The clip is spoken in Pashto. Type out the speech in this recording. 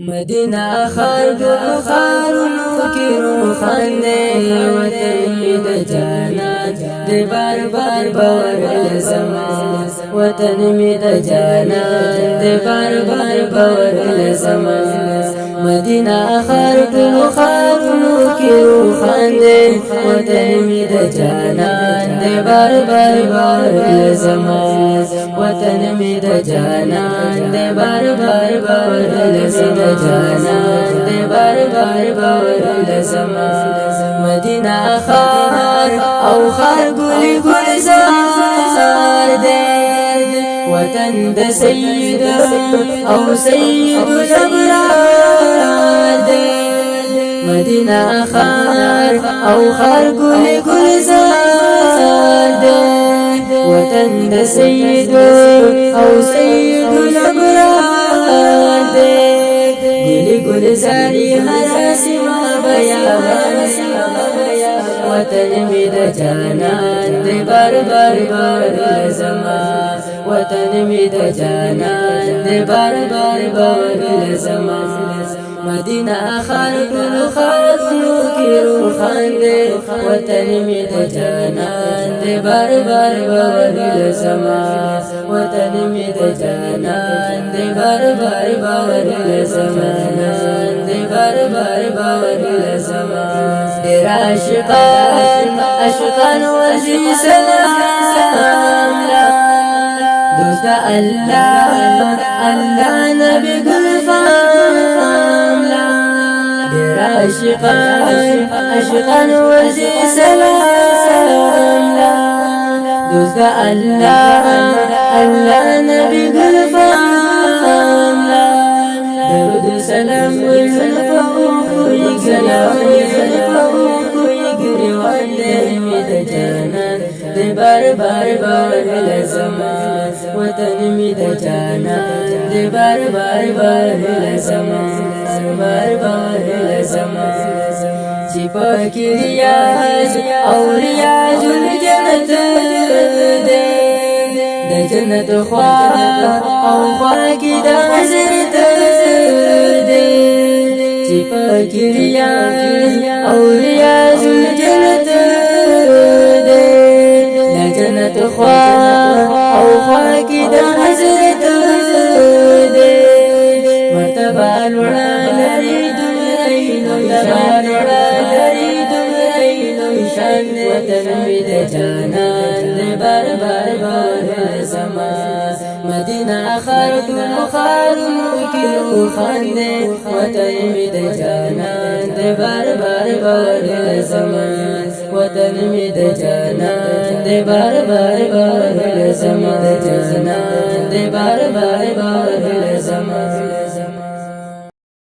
مدینہ خار گل خارونو کی روخان دے وطن می د جانان دے بار بار باور زمان وطن می د جانان دے بار بار باور زمان مدینہ خار گل خارونو کی روخان دے وطن می د جانان دے بار بار باور زمان وطن می د جانان دے بار بار باور زمان جانان دے بار بار باور زمان مدینہ خار او خار گل گلزار دے وطن د سید او سید الابرار دے مدینہ خار او خار گل گلزار دے وطن د سید او سید الابرار دے گلزاری حراسی ما بیان وطن می د جانان دے بار بار باور زمان وطن می د جانان دے بار بار باور زمان مدینہ خار گل خارونو کی روخان دے وطن می د جانان دے بار بار باور زمان وطن می د جانان دے بار بار باور زمان دے بار بار باور زمان دیر عاشقان عاشقان ورزی سلام لا دوست اللہ اللہ نبی گلفام لا دیر عاشقان عاشقان ورزی سلام لا دوست اللہ اللہ نبی گلفام لا درود سلام کوئی سلام کوئی گریوان دے می د جانان دے بار بار باور زمان وطن می د جانان دے بار بار باور زمان بار باور زمان چی پاکی ریاض او ریاض الجنت دے د جنت خواه او خواه کی د حضرت دے چی پاکی ریاض او ریاض الجنت دے د جنت خواه او خواه کی د حضرت دے مرتبہ لوڑا لری دمرینو مرتبہ لوڑا لری دمرینو شان وطن می د جانان دے بار بار باور زمان مدینہ خار گل خارونو کی روخان دے وطن می د جانان دے بار بار باور زمان وطن می د جانان دے بار بار باور زمان جانان دے بار بار باور